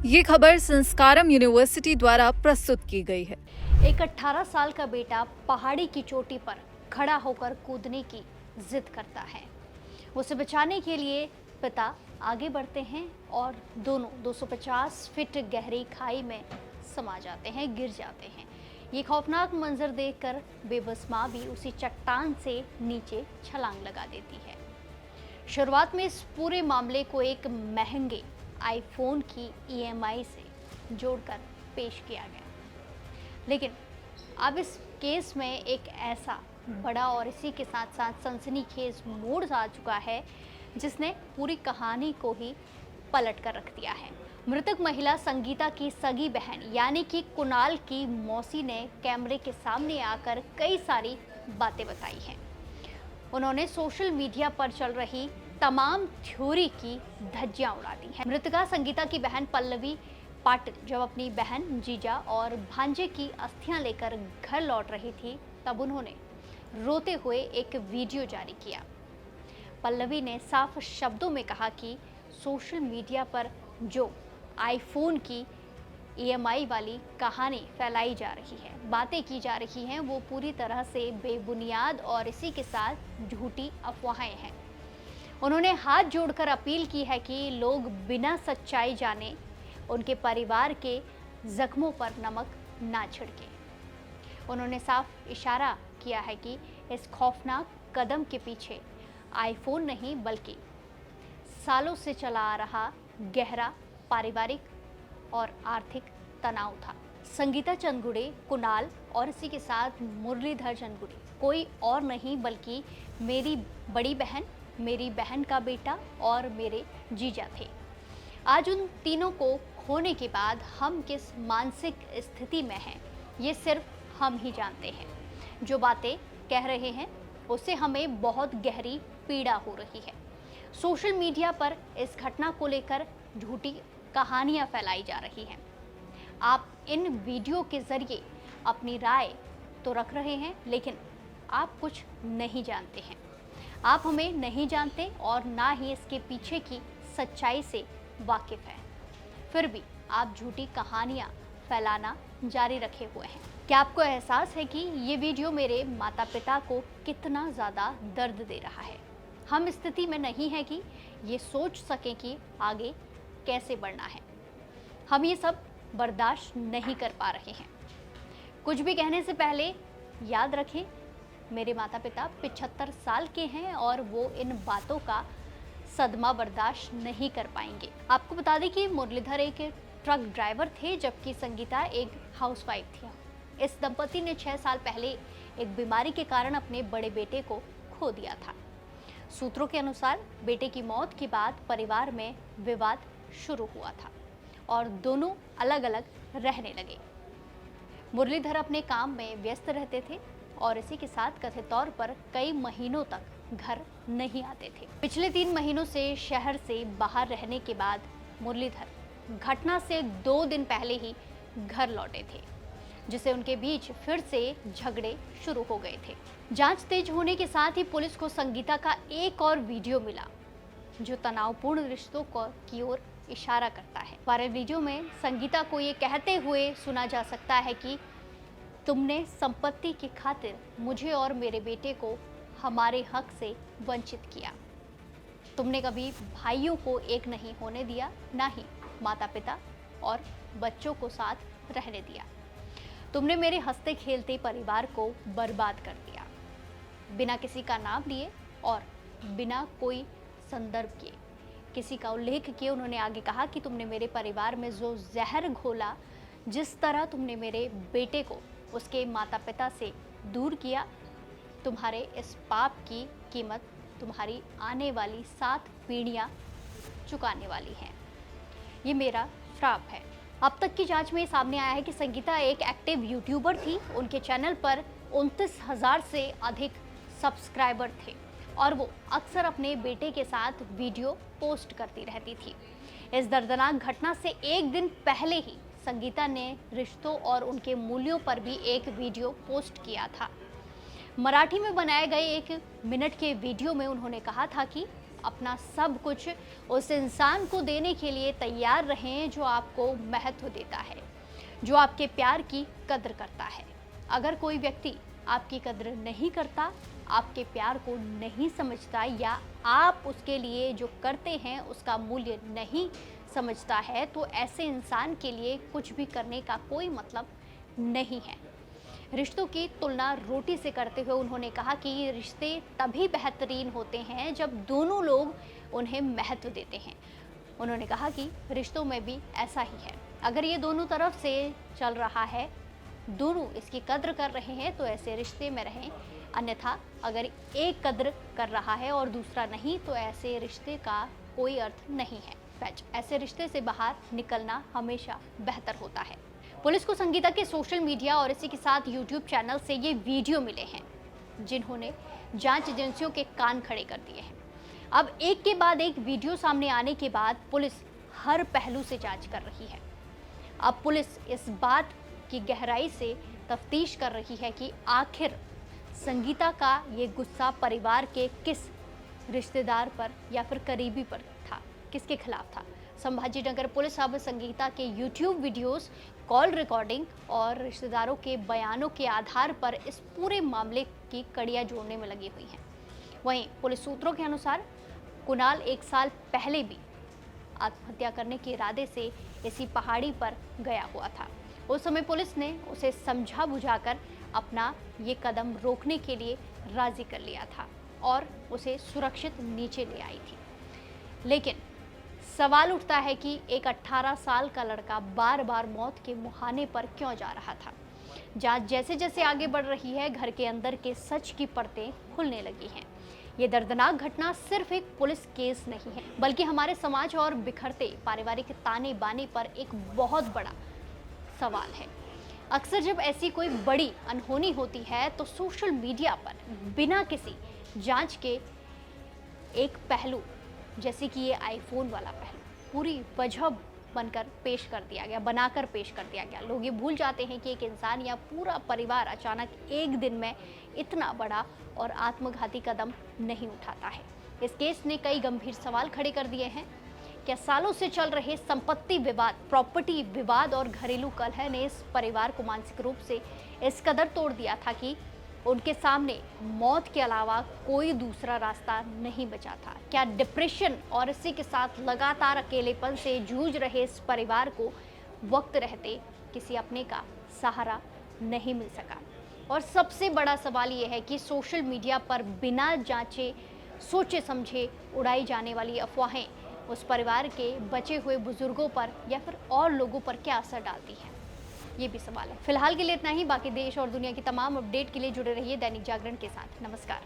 ये खबर संस्कारम यूनिवर्सिटी द्वारा प्रस्तुत की गई है। एक 18 साल का बेटा पहाड़ी की चोटी पर खड़ा होकर कूदने की जिद करता है। उसे बचाने के लिए पिता आगे बढ़ते हैं और दोनों 250 फीट गहरी खाई में समा जाते हैं, गिर जाते हैं। ये खौफनाक मंजर देखकर बेबस माँ भी उसी चट्टान से नीचे छलांग लगा देती है। शुरुआत में इस पूरे मामले को एक महंगे आईफोन की ईएमआई से जोड़कर पेश किया गया, लेकिन अब इस केस में एक ऐसा बड़ा और इसी के साथ साथ सनसनीखेज मोड़ आ चुका है जिसने पूरी कहानी को ही पलट कर रख दिया है। मृतक महिला संगीता की सगी बहन यानी कि कुणाल की मौसी ने कैमरे के सामने आकर कई सारी बातें बताई हैं। उन्होंने सोशल मीडिया पर चल रही तमाम थ्योरी की धज्जियां उड़ा दी हैं। मृतका संगीता की बहन पल्लवी पाटिल जब अपनी बहन, जीजा और भांजे की अस्थियां लेकर घर लौट रही थी, तब उन्होंने रोते हुए एक वीडियो जारी किया। पल्लवी ने साफ शब्दों में कहा कि सोशल मीडिया पर जो आईफोन की ईएमआई वाली कहानी फैलाई जा रही है, बातें की जा रही हैं, वो पूरी तरह से बेबुनियाद और इसी के साथ झूठी अफवाहें हैं। उन्होंने हाथ जोड़कर अपील की है कि लोग बिना सच्चाई जाने उनके परिवार के जख्मों पर नमक ना छिड़कें। उन्होंने साफ इशारा किया है कि इस खौफनाक कदम के पीछे आईफोन नहीं बल्कि सालों से चला आ रहा गहरा पारिवारिक और आर्थिक तनाव था। संगीता चंदगुड़े, कुणाल और इसी के साथ मुरलीधर चंदगुड़े कोई और नहीं बल्कि मेरी बड़ी बहन, मेरी बहन का बेटा और मेरे जीजा थे। आज उन तीनों को खोने के बाद हम किस मानसिक स्थिति में हैं, ये सिर्फ हम ही जानते हैं। जो बातें कह रहे हैं उससे हमें बहुत गहरी पीड़ा हो रही है। सोशल मीडिया पर इस घटना को लेकर झूठी कहानियां फैलाई जा रही हैं। आप इन वीडियो के जरिए अपनी राय तो रख रहे हैं, लेकिन आप कुछ नहीं जानते हैं। आप हमें नहीं जानते और ना ही इसके पीछे की सच्चाई से वाकिफ हैं। फिर भी आप झूठी कहानियां फैलाना जारी रखे हुए हैं। क्या आपको एहसास है कि ये वीडियो मेरे माता पिता को कितना ज़्यादा दर्द दे रहा है? हम स्थिति में नहीं है कि ये सोच सकें कि आगे कैसे बढ़ना है। हम ये सब बर्दाश्त नहीं कर पा रहे हैं। कुछ भी कहने से पहले याद रखें, मेरे माता पिता 75 साल के हैं और वो इन बातों का सदमा बर्दाश्त नहीं कर पाएंगे। आपको बता दें कि मुरलीधर एक ट्रक ड्राइवर थे जबकि संगीता एक हाउसवाइफ थी। इस दंपति ने 6 साल पहले एक बीमारी के कारण अपने बड़े बेटे को खो दिया था। सूत्रों के अनुसार बेटे की मौत के बाद परिवार में विवाद शुरू हुआ था और दोनों अलग अलग रहने लगे। मुरलीधर अपने काम में व्यस्त रहते थे और इसी के साथ कथित तौर पर कई महीनों तक घर नहीं आते थे। पिछले 3 महीनों से शहर से बाहर रहने के बाद मुरलीधर घटना से 2 दिन पहले ही घर लौटे थे, जिससे उनके बीच फिर से झगड़े शुरू हो गए थे। जांच तेज होने के साथ ही पुलिस को संगीता का एक और वीडियो मिला जो तनावपूर्ण रिश्तों की ओर इशारा करता है। वायरल वीडियो में संगीता को ये कहते हुए सुना जा सकता है कि तुमने संपत्ति की खातिर मुझे और मेरे बेटे को हमारे हक से वंचित किया। तुमने कभी भाइयों को एक नहीं होने दिया, ना ही माता पिता और बच्चों को साथ रहने दिया। तुमने मेरे हंसते खेलते परिवार को बर्बाद कर दिया। बिना किसी का नाम लिए और बिना कोई संदर्भ किए, किसी का उल्लेख किए, उन्होंने आगे कहा कि तुमने मेरे परिवार में जो जहर घोला, जिस तरह तुमने मेरे बेटे को उसके माता पिता से दूर किया, तुम्हारे इस पाप की कीमत तुम्हारी आने वाली 7 पीढ़ियाँ चुकाने वाली हैं। ये मेरा श्राप है। अब तक की जांच में सामने आया है कि संगीता एक एक्टिव यूट्यूबर थी। उनके चैनल पर 29,000 से अधिक सब्सक्राइबर थे और वो अक्सर अपने बेटे के साथ वीडियो पोस्ट करती रहती थी। इस दर्दनाक घटना से एक दिन पहले ही संगीता ने रिश्तों और उनके मूल्यों पर भी एक वीडियो पोस्ट किया था। मराठी में बनाए गए 1 मिनट के वीडियो में उन्होंने कहा था कि अपना सब कुछ उस इंसान को देने के लिए तैयार रहें जो आपको महत्व देता है, जो आपके प्यार की कद्र करता है। अगर कोई व्यक्ति आपकी कद्र नहीं करता, आपके प्यार को नहीं समझता या आप उसके लिए जो करते हैं उसका मूल्य नहीं समझता है, तो ऐसे इंसान के लिए कुछ भी करने का कोई मतलब नहीं है। रिश्तों की तुलना रोटी से करते हुए उन्होंने कहा कि ये रिश्ते तभी बेहतरीन होते हैं जब दोनों लोग उन्हें महत्व देते हैं। उन्होंने कहा कि रिश्तों में भी ऐसा ही है, अगर ये दोनों तरफ से चल रहा है, दोनों इसकी कद्र कर रहे हैं तो ऐसे रिश्ते में रहें, अन्यथा अगर एक कद्र कर रहा है और दूसरा नहीं तो ऐसे रिश्ते का कोई अर्थ नहीं है। ऐसे रिश्ते से बाहर निकलना हमेशा बेहतर होता है। पुलिस को संगीता के सोशल मीडिया और इसी के साथ यूट्यूब चैनल से ये वीडियो मिले हैं जिन्होंने जांच एजेंसियों के कान खड़े कर दिए हैं। अब एक के बाद एक वीडियो सामने आने के बाद पुलिस हर पहलू से जांच कर रही है। अब पुलिस इस बात की गहराई से तफ्तीश कर रही है कि आखिर संगीता का ये गुस्सा परिवार के किस रिश्तेदार पर या फिर करीबी पर था, किसके खिलाफ था। संभाजी नगर पुलिस अब संगीता के यूट्यूब वीडियोस, कॉल रिकॉर्डिंग और रिश्तेदारों के बयानों के आधार पर इस पूरे मामले की कड़ियां जोड़ने में लगी हुई है। वहीं पुलिस सूत्रों के अनुसार कुणाल 1 साल पहले भी आत्महत्या करने के इरादे से इसी पहाड़ी पर गया हुआ था। उस समय पुलिस ने उसे समझा बुझाकर अपना ये कदम रोकने के लिए राजी कर लिया था और उसे सुरक्षित नीचे ले आई थी। लेकिन सवाल उठता है कि एक 18 साल का लड़का बार बार मौत के मुहाने पर क्यों जा रहा था। जांच जैसे जैसे आगे बढ़ रही है, घर के अंदर के सच की परतें खुलने लगी हैं। ये दर्दनाक घटना सिर्फ एक पुलिस केस नहीं है, बल्कि हमारे समाज और बिखरते पारिवारिक ताने बाने पर एक बहुत बड़ा सवाल है। अक्सर जब ऐसी कोई बड़ी अनहोनी होती है तो सोशल मीडिया पर बिना किसी जांच के एक पहलू, जैसे कि ये आईफोन वाला पहलू, पूरी वजह बनाकर पेश कर दिया गया। लोग ये भूल जाते हैं कि एक इंसान या पूरा परिवार अचानक एक दिन में इतना बड़ा और आत्मघाती कदम नहीं उठाता है। इस केस ने कई गंभीर सवाल खड़े कर दिए हैं। क्या सालों से चल रहे संपत्ति विवाद, प्रॉपर्टी विवाद और घरेलू कलह ने इस परिवार को मानसिक रूप से इस कदर तोड़ दिया था कि उनके सामने मौत के अलावा कोई दूसरा रास्ता नहीं बचा था? क्या डिप्रेशन और इसी के साथ लगातार अकेलेपन से जूझ रहे इस परिवार को वक्त रहते किसी अपने का सहारा नहीं मिल सका? और सबसे बड़ा सवाल ये है कि सोशल मीडिया पर बिना जांचे सोचे समझे उड़ाई जाने वाली अफवाहें उस परिवार के बचे हुए बुजुर्गों पर या फिर और लोगों पर क्या असर डालती है, ये भी सवाल है। फिलहाल के लिए इतना ही। बाकी देश और दुनिया की तमाम अपडेट के लिए जुड़े रहिए दैनिक जागरण के साथ। नमस्कार।